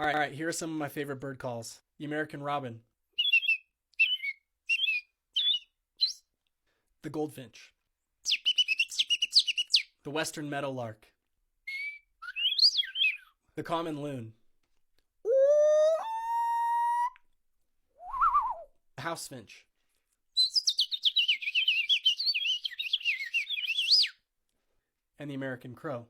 All right, here are some of my favorite bird calls. The American robin, the goldfinch, the western meadowlark, the common loon, the house finch, and the American crow.